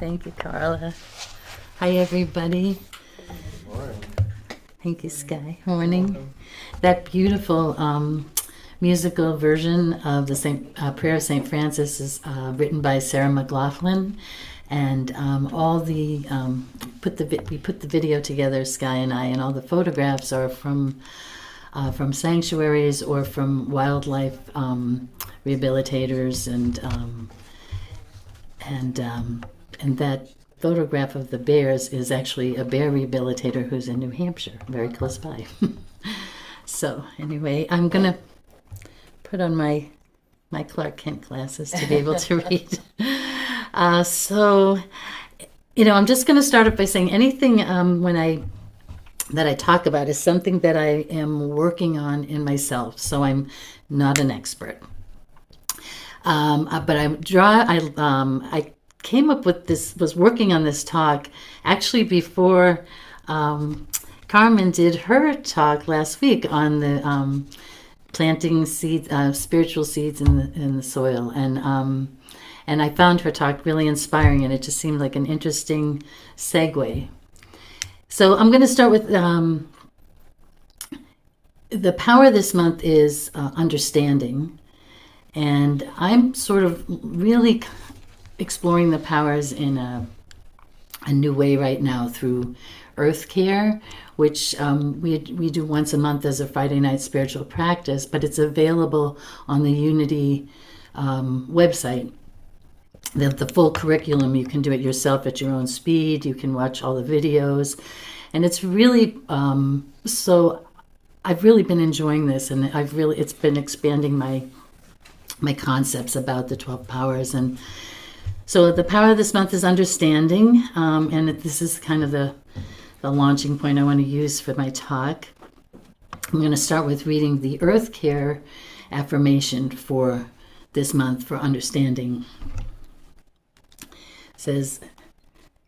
Thank you, Carla. Hi, everybody. Morning. Thank you, Sky. Morning. That beautiful musical version of the Prayer of St. Francis is written by Sarah McLaughlin, and we put the video together, Sky and I, and all the photographs are from sanctuaries or from wildlife rehabilitators, and that photograph of the bears is actually a bear rehabilitator who's in New Hampshire, very close by. So anyway, I'm gonna put on my Clark Kent glasses to be able to read. So, I'm just gonna start off by saying anything that I talk about is something that I am working on in myself. So I'm not an expert. But I came up with this, was working on this talk actually before Carmen did her talk last week on the planting seeds, spiritual seeds in the soil, and I found her talk really inspiring, and it just seemed like an interesting segue. So I'm going to start with the power this month is understanding. And I'm sort of really exploring the powers in a new way right now through Earth Care, which we do once a month as a Friday night spiritual practice, but it's available on the Unity website. The full curriculum, you can do it yourself at your own speed. You can watch all the videos. And it's really, so I've really been enjoying this, and it's been expanding my concepts about the 12 powers. And so the power of this month is understanding, and this is kind of the launching point I want to use for my talk. I'm going to start with reading the Earth Care affirmation for this month for understanding. It says,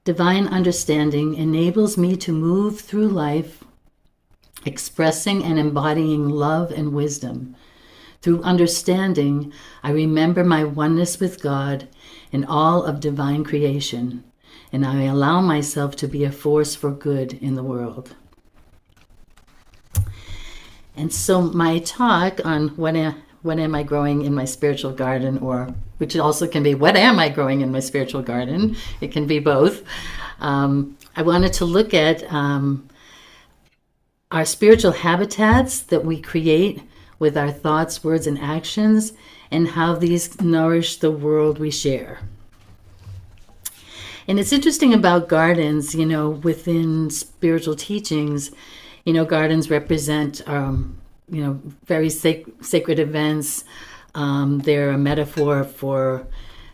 divine understanding enables me to move through life expressing and embodying love and wisdom. Through understanding, I remember my oneness with God and all of divine creation, and I allow myself to be a force for good in the world. And so my talk on what am I growing in my spiritual garden, or which also can be what am I growing in my spiritual garden? It can be both. I wanted to look at our spiritual habitats that we create with our thoughts, words, and actions, and how these nourish the world we share. And it's interesting about gardens, within spiritual teachings, gardens represent, very sacred events. They're a metaphor for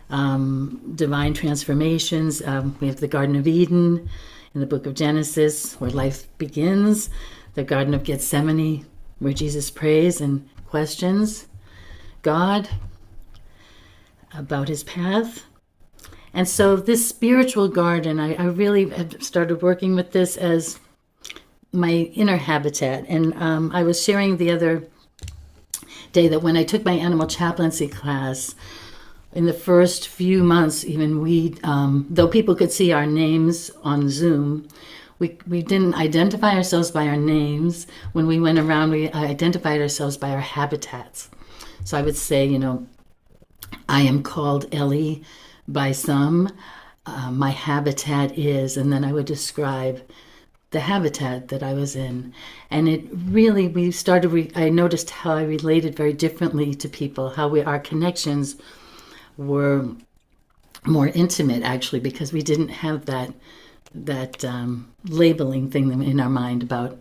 divine transformations. We have the Garden of Eden in the book of Genesis, where life begins, the Garden of Gethsemane, where Jesus prays and questions God about his path. And so this spiritual garden, I really have started working with this as my inner habitat. And I was sharing the other day that when I took my animal chaplaincy class, in the first few months, even though people could see our names on Zoom, we didn't identify ourselves by our names. When we went around, we identified ourselves by our habitats. So I would say, I am called Ellie by some. My habitat is, and then I would describe the habitat that I was in. And it really, I noticed how I related very differently to people, how our connections were more intimate, actually, because we didn't have that labeling thing in our mind about,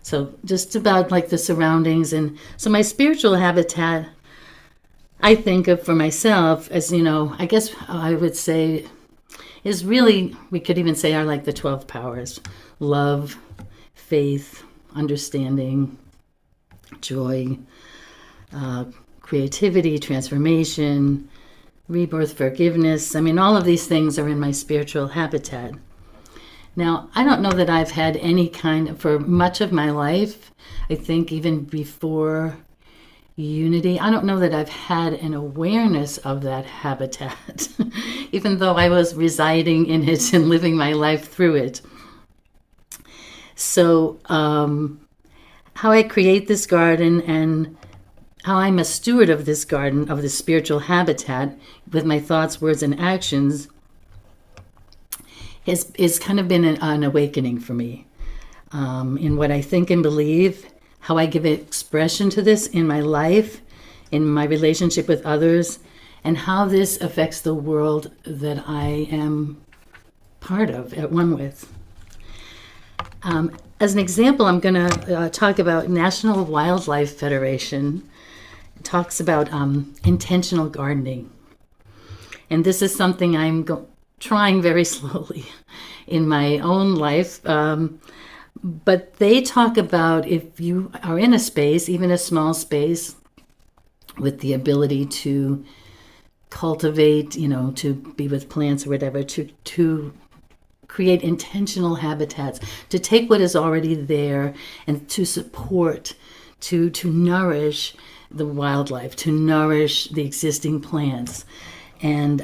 so just about like the surroundings. And so my spiritual habitat, I think of for myself as, I guess I would say is really, we could even say are like the 12 powers: love, faith, understanding, joy, creativity, transformation, rebirth, forgiveness. I mean, all of these things are in my spiritual habitat. Now, I don't know that I've had any for much of my life, I think even before unity. I don't know that I've had an awareness of that habitat, even though I was residing in it and living my life through it. So how I create this garden and how I'm a steward of this garden, of this spiritual habitat, with my thoughts, words, and actions, is kind of been an awakening for me in what I think and believe, how I give expression to this in my life, in my relationship with others, and how this affects the world that I am part of, at one with. As an example, I'm going to talk about National Wildlife Federation. It talks about intentional gardening. And this is something I'm trying very slowly in my own life. But they talk about if you are in a space, even a small space, with the ability to cultivate, to be with plants or whatever, to create intentional habitats, to take what is already there and to support, to nourish the wildlife, to nourish the existing plants, and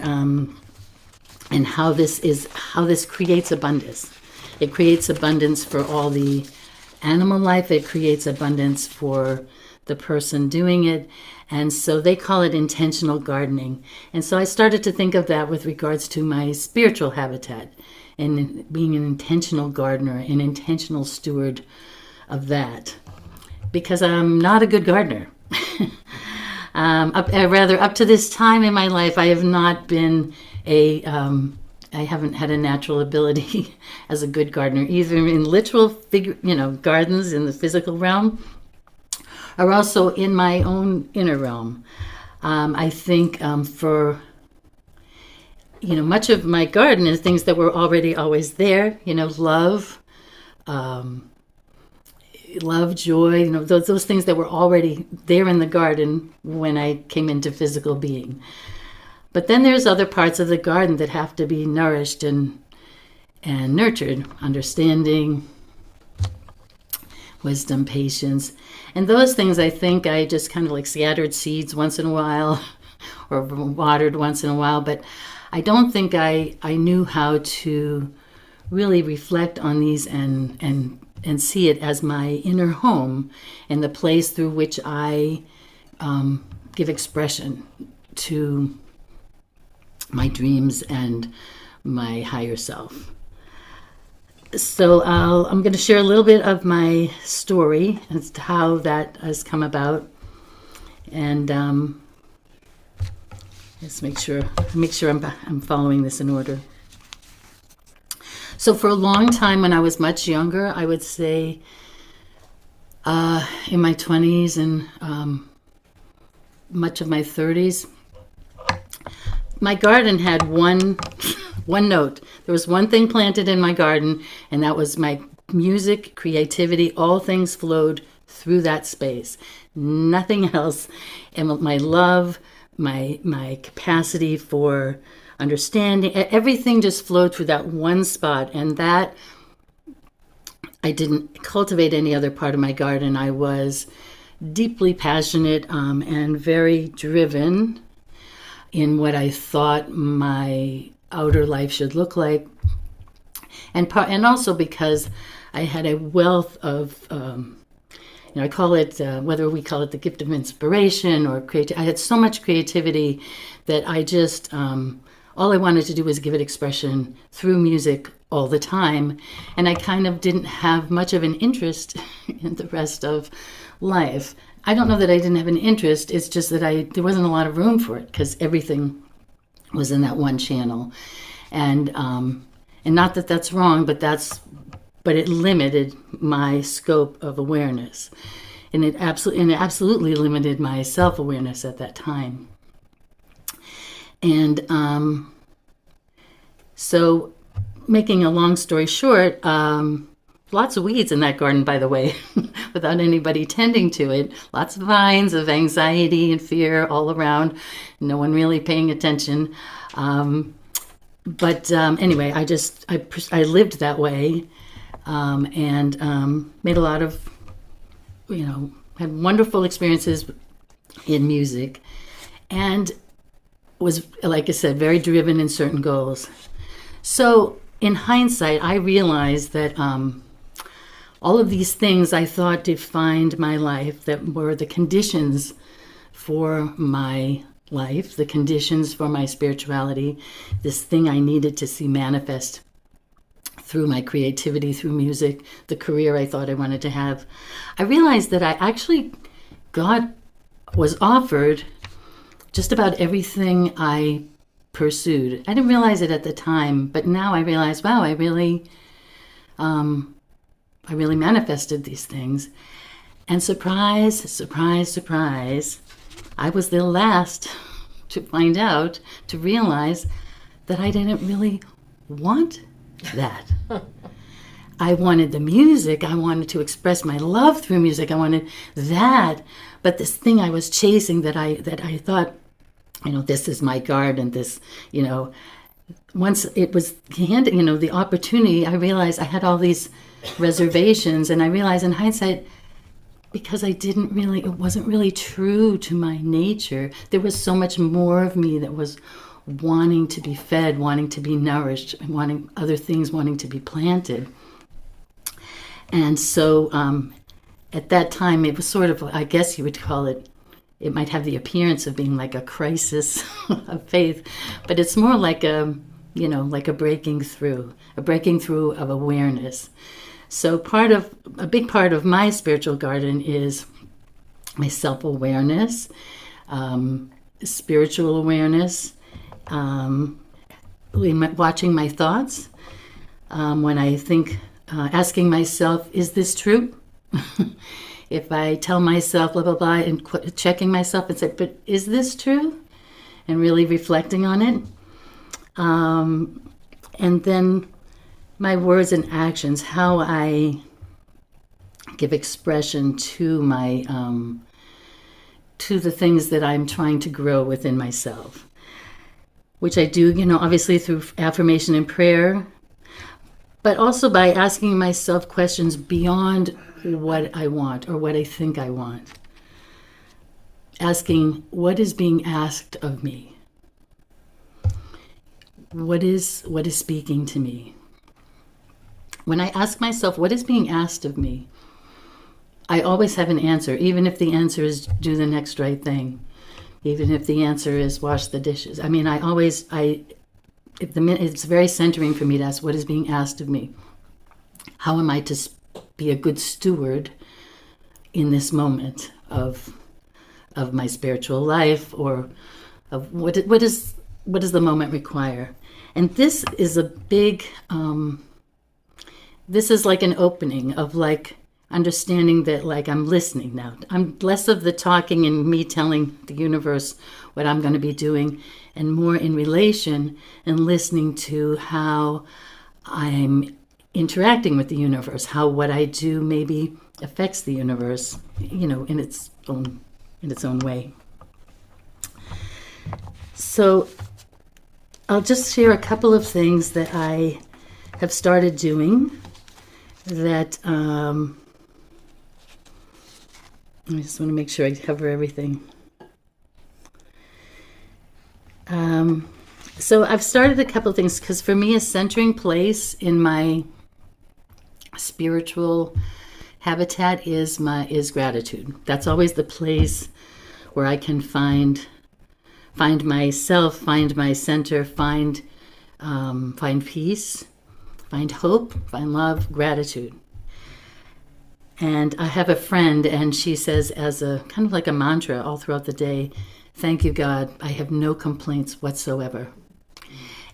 how this creates abundance. It creates abundance for all the animal life. It creates abundance for the person doing it. And so they call it intentional gardening. And so I started to think of that with regards to my spiritual habitat and being an intentional gardener, an intentional steward of that. Because I'm not a good gardener. Up to this time in my life, I have not been I haven't had a natural ability as a good gardener, either in literal gardens in the physical realm, or also in my own inner realm. I think for much of my garden is things that were already always there. Love, joy. Those things that were already there in the garden when I came into physical being. But then there's other parts of the garden that have to be nourished and nurtured. Understanding, wisdom, patience. And those things, I think I just kind of like scattered seeds once in a while or watered once in a while. But I don't think I knew how to really reflect on these and see it as my inner home and the place through which I give expression to my dreams and my higher self. So I'm going to share a little bit of my story as to how that has come about, and let's make sure I'm following this in order. So for a long time, when I was much younger, I would say in my 20s and much of my 30s, my garden had one note. There was one thing planted in my garden, and that was my music, creativity. All things flowed through that space. Nothing else. And my love, my capacity for understanding, everything just flowed through that one spot. And that, I didn't cultivate any other part of my garden. I was deeply passionate and very driven in what I thought my outer life should look like, and also because I had a wealth of, I call it, whether we call it the gift of inspiration or creativity. I had so much creativity that I just, all I wanted to do was give it expression through music all the time, and I kind of didn't have much of an interest in the rest of life. I don't know that I didn't have an interest. It's just that there wasn't a lot of room for it because everything was in that one channel, and not that that's wrong, but it limited my scope of awareness, and it absolutely limited my self-awareness at that time. And so, making a long story short. Lots of weeds in that garden, by the way, without anybody tending to it. Lots of vines of anxiety and fear all around. No one really paying attention. But anyway, I lived that way and made a lot of, had wonderful experiences in music, and was, like I said, very driven in certain goals. So in hindsight, I realized that all of these things I thought defined my life, that were the conditions for my life, the conditions for my spirituality, this thing I needed to see manifest through my creativity, through music, the career I thought I wanted to have. I realized that was offered just about everything I pursued. I didn't realize it at the time, but now I realize, wow, I really manifested these things. And surprise, surprise, surprise, I was the last to find out, to realize that I didn't really want that. I wanted the music. I wanted to express my love through music. I wanted that. But this thing I was chasing that I thought, this is my garden, this, once it was handed, the opportunity, I realized I had all these reservations, and I realized in hindsight, because it wasn't really true to my nature. There was so much more of me that was wanting to be fed, wanting to be nourished, wanting other things, wanting to be planted. And so at that time, it was sort of, I guess you would call it might have the appearance of being like a crisis of faith, but it's more like a breaking through of awareness. So a big part of my spiritual garden is my self-awareness, spiritual awareness, watching my thoughts, when I think, asking myself, is this true? If I tell myself blah, blah, blah, and checking myself and say, but is this true? And really reflecting on it. And then my words and actions, how I give expression to my, to the things that I'm trying to grow within myself, which I do, obviously through affirmation and prayer, but also by asking myself questions beyond what I want or what I think I want. Asking, what is being asked of me? What is speaking to me? When I ask myself, what is being asked of me? I always have an answer, even if the answer is do the next right thing. Even if the answer is wash the dishes. I mean, it's very centering for me to ask, what is being asked of me? How am I to be a good steward in this moment of my spiritual life, or of what does the moment require? And this is a big, this is like an opening of like understanding that like I'm listening now. I'm less of the talking and me telling the universe what I'm going to be doing, and more in relation and listening to how I'm interacting with the universe, how what I do maybe affects the universe, in its own way. So I'll just share a couple of things that I have started doing that I just want to make sure I cover everything. So I've started a couple of things because for me a centering place in my spiritual habitat is gratitude. That's always the place where I can find myself, find my center, find peace, find hope, find love, gratitude. And I have a friend, and she says as a kind of like a mantra all throughout the day, thank you, God, I have no complaints whatsoever.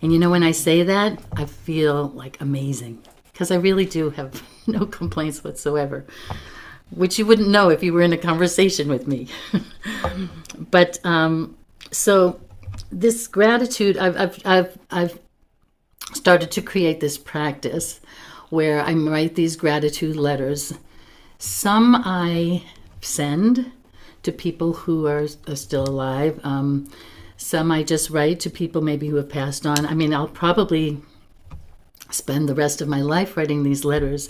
And when I say that, I feel like amazing, because I really do have no complaints whatsoever, which you wouldn't know if you were in a conversation with me. But so this gratitude, I've started to create this practice where I write these gratitude letters. Some I send to people who are still alive. Some I just write to people maybe who have passed on. I mean, I'll probably spend the rest of my life writing these letters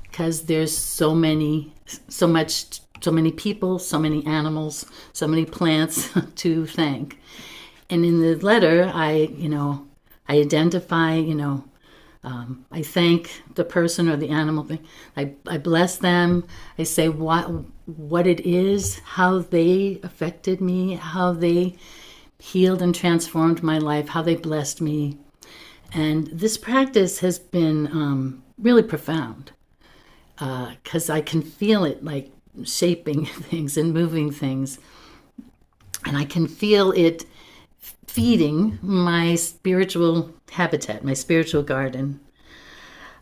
because there's so much so many people, so many animals, so many plants to thank. And in the letter, I identify, I thank the person or the animal. I bless them. I say what it is, how they affected me, how they healed and transformed my life, how they blessed me. And this practice has been really profound because I can feel it like shaping things and moving things. And I can feel it feeding my spiritual habitat, my spiritual garden.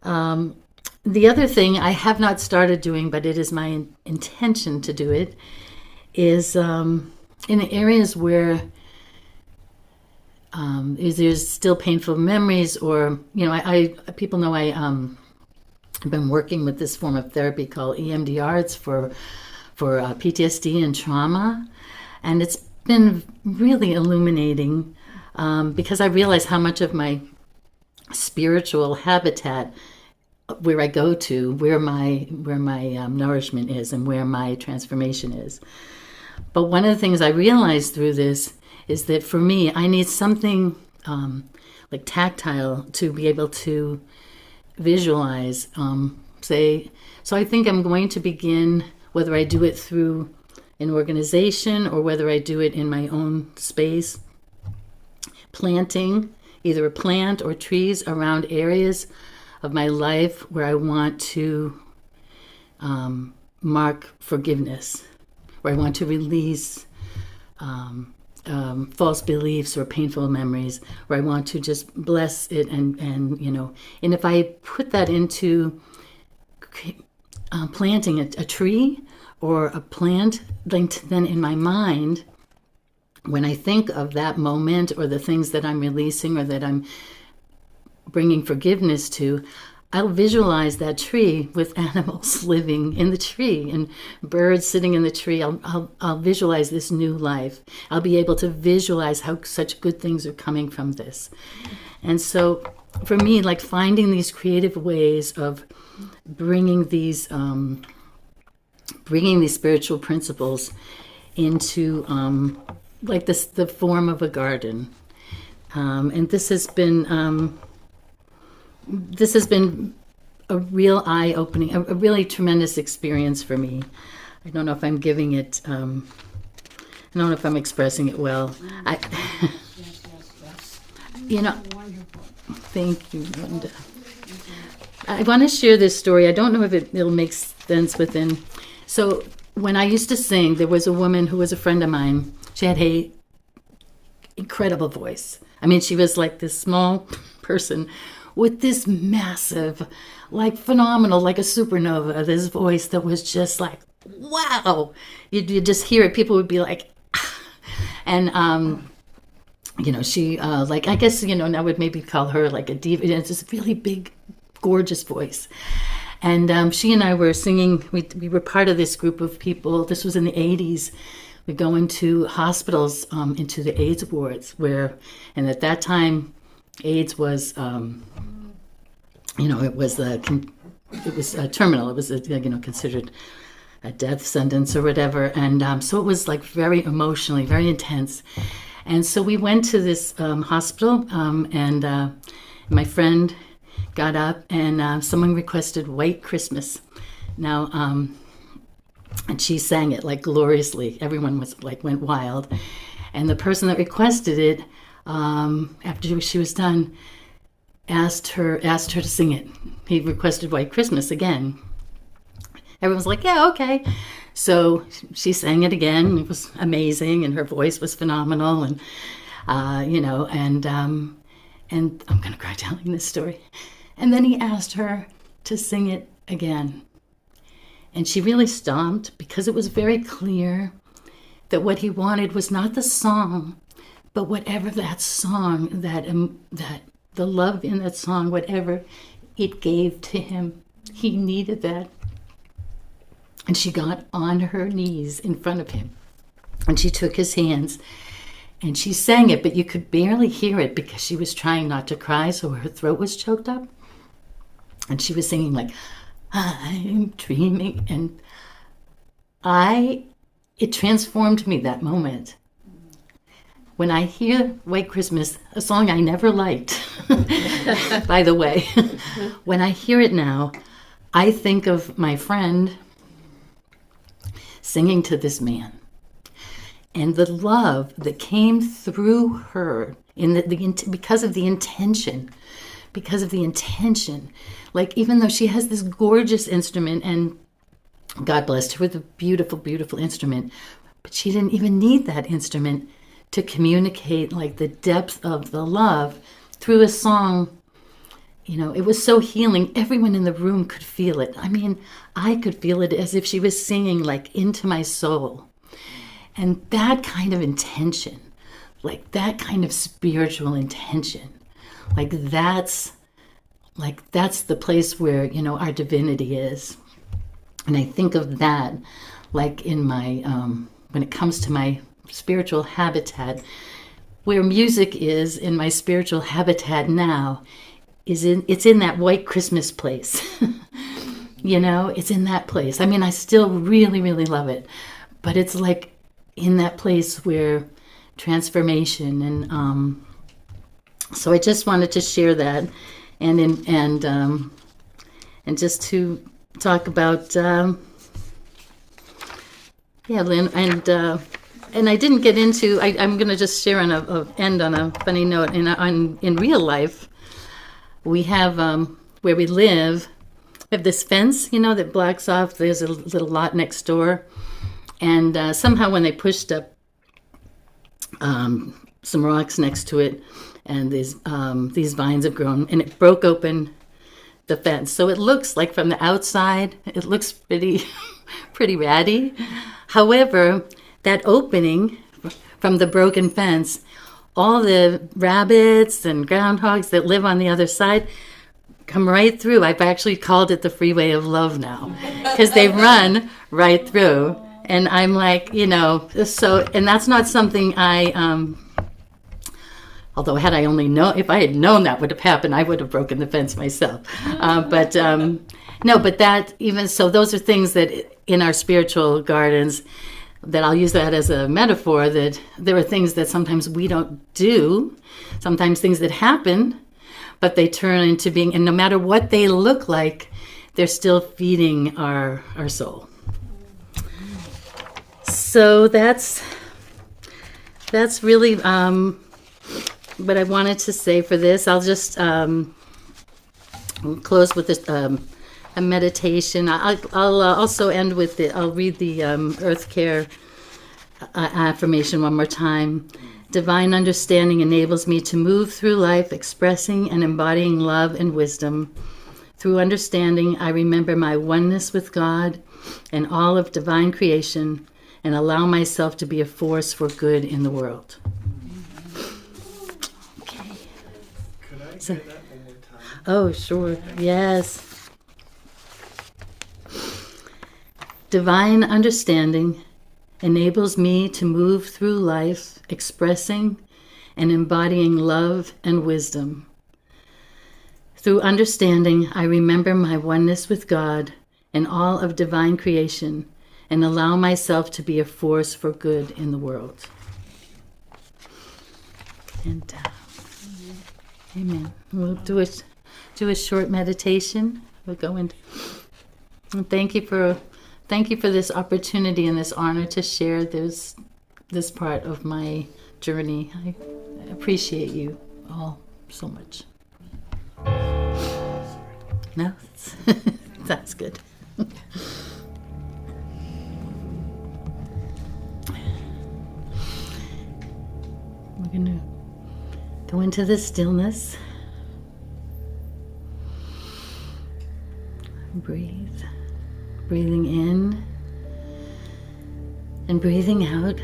The other thing I have not started doing, but it is my intention to do it, is in areas where there's still painful memories, or people know I've been working with this form of therapy called EMDR. It's for PTSD and trauma, and it's been really illuminating because I realize how much of my spiritual habitat, where I go to, where my nourishment is, and where my transformation is. But one of the things I realized through this is that for me, I need something like tactile to be able to visualize. So I think I'm going to begin, whether I do it through an organization or whether I do it in my own space, planting either a plant or trees around areas of my life where I want to mark forgiveness, where I want to release false beliefs or painful memories, where I want to just bless it, and if I put that into planting a tree or a plant, then in my mind, when I think of that moment or the things that I'm releasing or that I'm bringing forgiveness to, I'll visualize that tree with animals living in the tree and birds sitting in the tree. I'll visualize this new life. I'll be able to visualize how such good things are coming from this. And so for me, like finding these creative ways of bringing these spiritual principles into like this, the form of a garden. And this has been a real eye-opening, a really tremendous experience for me. I don't know if I'm giving it, I don't know if I'm expressing it well. Yes. Wonderful. Thank you, Linda. I want to share this story. I don't know if it'll make sense within. So when I used to sing, there was a woman who was a friend of mine. She had a incredible voice. I mean, she was like this small person with this massive, like phenomenal, like a supernova, this voice that was just like, wow. You'd just hear it. People would be like, ah. And, she, like, I guess, I would maybe call her like a diva. It's this really big, gorgeous voice. And she and I were singing, we were part of this group of people. This was in the 80s. We go into hospitals, into the AIDS wards, and at that time, AIDS was, it was terminal. It was, considered a death sentence or whatever. And so it was like very emotionally, very intense. And so we went to this hospital, and my friend got up, and someone requested White Christmas. Now, and she sang it like gloriously. Everyone was like went wild. And the person that requested it, after she was done, asked her to sing it. He requested White Christmas again. Everyone was like, yeah, okay. So she sang it again. It was amazing, and her voice was phenomenal. And and I'm gonna cry telling this story. And then he asked her to sing it again. And she really stopped, because it was very clear that what he wanted was not the song, but whatever that song, that the love in that song, whatever it gave to him, he needed that. And she got on her knees in front of him, and she took his hands, and she sang it, but you could barely hear it because she was trying not to cry, so her throat was choked up. And she was singing like, I'm dreaming. And it transformed me, that moment. When I hear White Christmas, a song I never liked, by the way, when I hear it now, I think of my friend singing to this man, and the love that came through her because of the intention. Like, even though she has this gorgeous instrument, and God blessed her with a beautiful, beautiful instrument, but she didn't even need that instrument to communicate like the depth of the love through a song. You know, it was so healing. Everyone in the room could feel it. I mean, I could feel it as if she was singing like into my soul. And that kind of intention, like that kind of spiritual intention, that's the place where, you know, our divinity is. And I think of that like in my, when it comes to my spiritual habitat, where music is in my spiritual habitat now, it's in that White Christmas place. You know, it's in that place. I mean, I still really, really love it, but it's like in that place where transformation, and so I just wanted to share that, and just to talk about Lynn, and I didn't get into. I'm going to just share end on a funny note. In real life, we have where we live. We have this fence, you know, that blocks off. There's a little lot next door, and somehow when they pushed up some rocks next to it, and these vines have grown, and it broke open the fence. So it looks like from the outside, it looks pretty ratty. However, that opening from the broken fence, all the rabbits and groundhogs that live on the other side come right through. I've actually called it the freeway of love now, because they run right through. And I'm like, you know, so, and that's not something although if I had known that would have happened, I would have broken the fence myself. But that, even so, those are things that in our spiritual gardens, that I'll use that as a metaphor, that there are things that sometimes we don't do, sometimes things that happen, but they turn into being, and no matter what they look like, they're still feeding our soul. So that's really what I wanted to say for this. I'll just close with this, a meditation. I'll also end with I'll read the Earth Care affirmation one more time. Divine understanding enables me to move through life expressing and embodying love and wisdom. Through understanding, I remember my oneness with God and all of divine creation, and allow myself to be a force for good in the world. Okay. Could I say that one more time? Oh, sure. Yes. Divine understanding enables me to move through life expressing and embodying love and wisdom. Through understanding, I remember my oneness with God and all of divine creation, and allow myself to be a force for good in the world. And amen. We'll do a short meditation. We'll go into. And thank you for this opportunity and this honor to share this part of my journey. I appreciate you all so much. No, that's good. We're going to go into the stillness. Breathe. Breathing in and breathing out.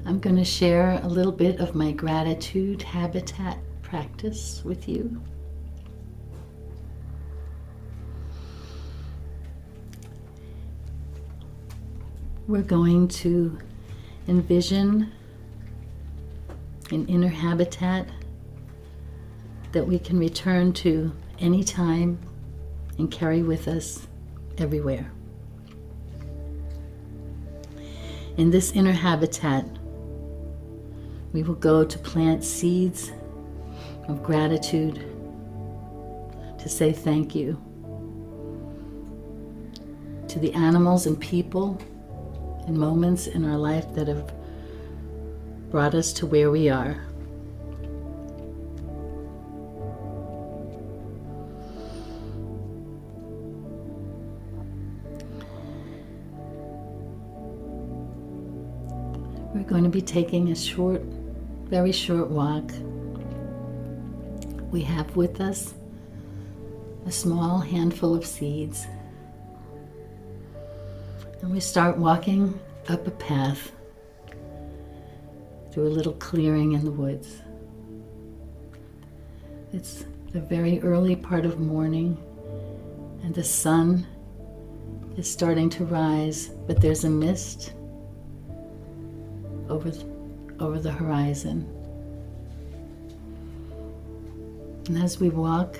I'm going to share a little bit of my gratitude habitat practice with you. We're going to envision an inner habitat that we can return to anytime and carry with us everywhere. In this inner habitat, we will go to plant seeds of gratitude, to say thank you to the animals and people and moments in our life that have brought us to where we are. We're going to be taking a very short walk. We have with us a small handful of seeds. And we start walking up a path through a little clearing in the woods. It's the very early part of morning, and the sun is starting to rise, but there's a mist over the horizon. And as we walk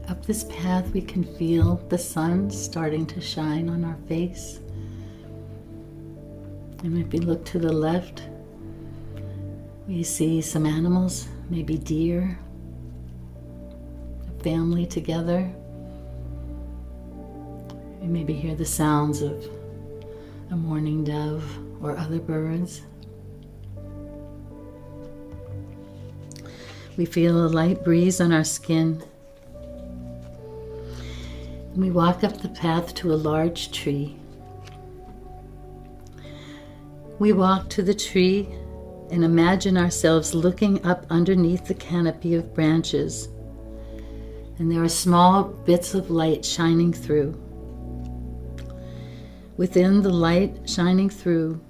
up this path, we can feel the sun starting to shine on our face. And if we look to the left, we see some animals, maybe deer, a family together. We maybe hear the sounds of a mourning dove or other birds. We feel a light breeze on our skin. And we walk up the path to a large tree. We walk to the tree and imagine ourselves looking up underneath the canopy of branches. And there are small bits of light shining through. Within the light shining through,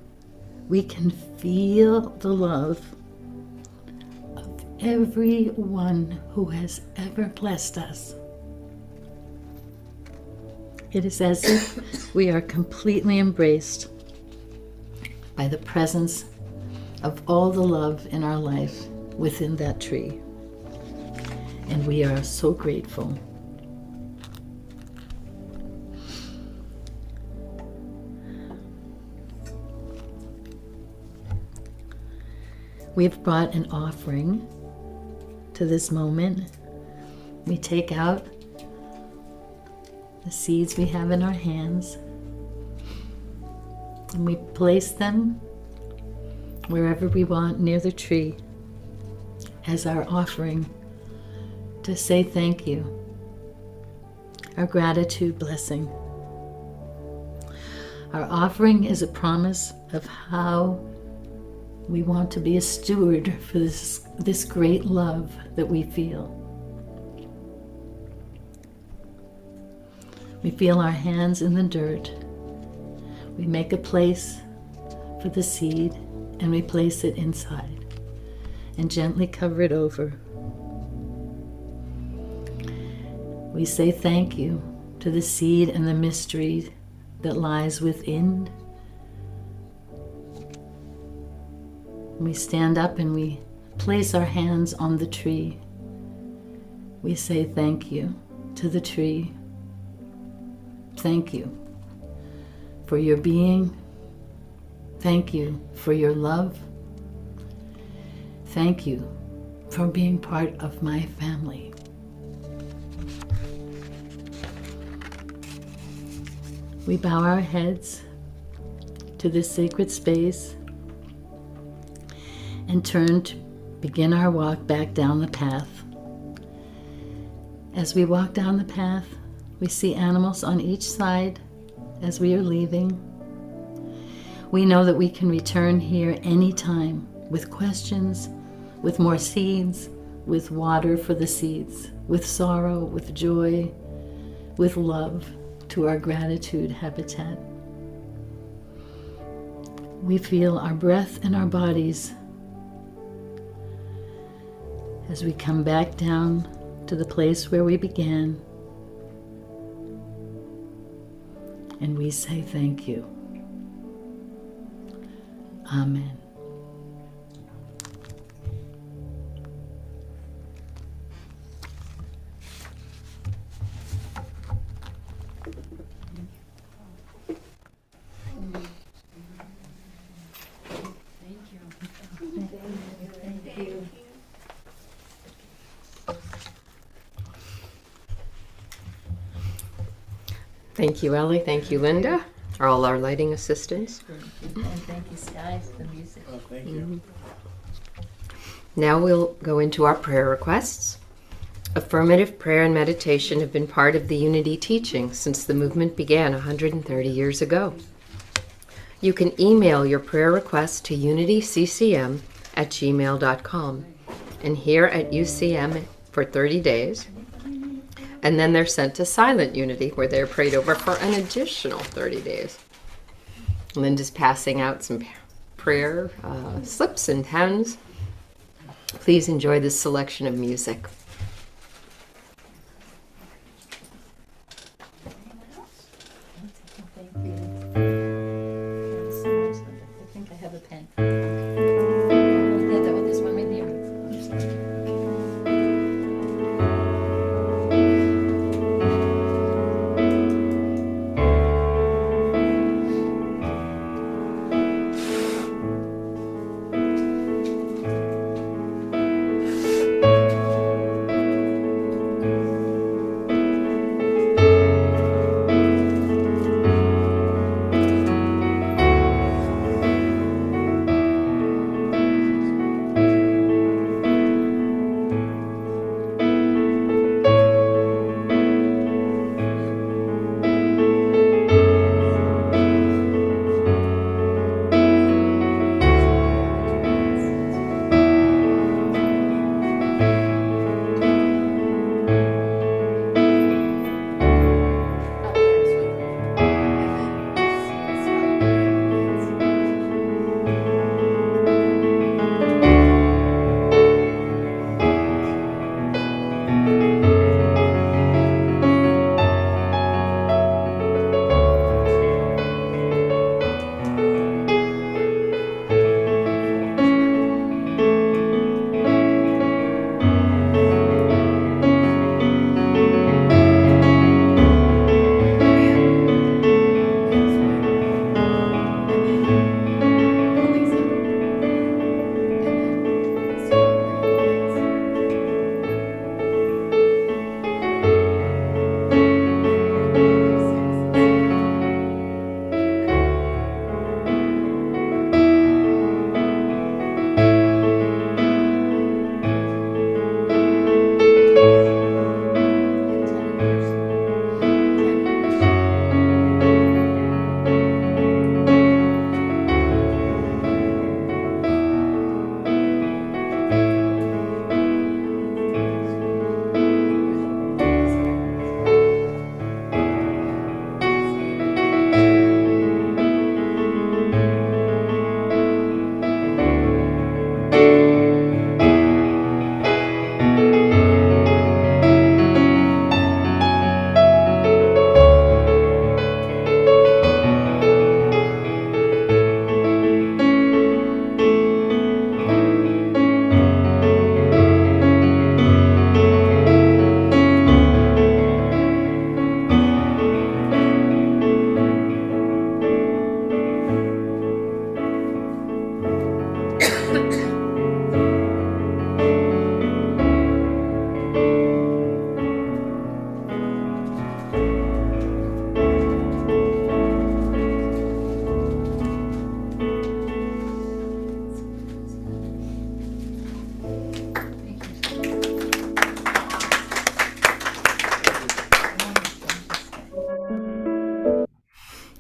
we can feel the love of everyone who has ever blessed us. It is as if we are completely embraced by the presence of all the love in our life within that tree. And we are so grateful. We've brought an offering to this moment. We take out the seeds we have in our hands and we place them wherever we want near the tree as our offering to say thank you, our gratitude blessing. Our offering is a promise of how we want to be a steward for this great love that we feel. We feel our hands in the dirt. We make a place for the seed and we place it inside and gently cover it over. We say thank you to the seed and the mystery that lies within. We stand up and we place our hands on the tree. We say thank you to the tree. Thank you for your being. Thank you for your love. Thank you for being part of my family. We bow our heads to this sacred space and turn to begin our walk back down the path. As we walk down the path, we see animals on each side as we are leaving. We know that we can return here anytime with questions, with more seeds, with water for the seeds, with sorrow, with joy, with love to our gratitude habitat. We feel our breath in our bodies as we come back down to the place where we began. And we say thank you. Amen. Thank you, Ellie. Thank you, Linda. All our lighting assistants. And thank you, Sky, for the music. Oh, thank you. Now we'll go into our prayer requests. Affirmative prayer and meditation have been part of the Unity teaching since the movement began 130 years ago. You can email your prayer requests to unityccm@gmail.com and here at UCM for 30 days. And then they're sent to Silent Unity, where they're prayed over for an additional 30 days. Linda's passing out some prayer slips and pens. Please enjoy this selection of music. Thank you. Thanks so much, Linda. I think I have a pen. Oh, yeah, there's one right here.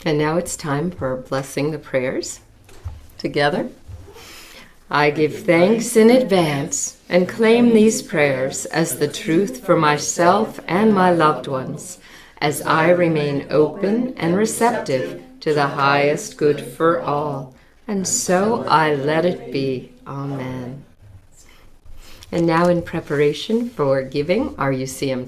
And now it's time for blessing the prayers together. I give thanks in advance and claim these prayers as the truth for myself and my loved ones, as I remain open and receptive to the highest good for all. And so I let it be. Amen. And now, in preparation for giving our UCM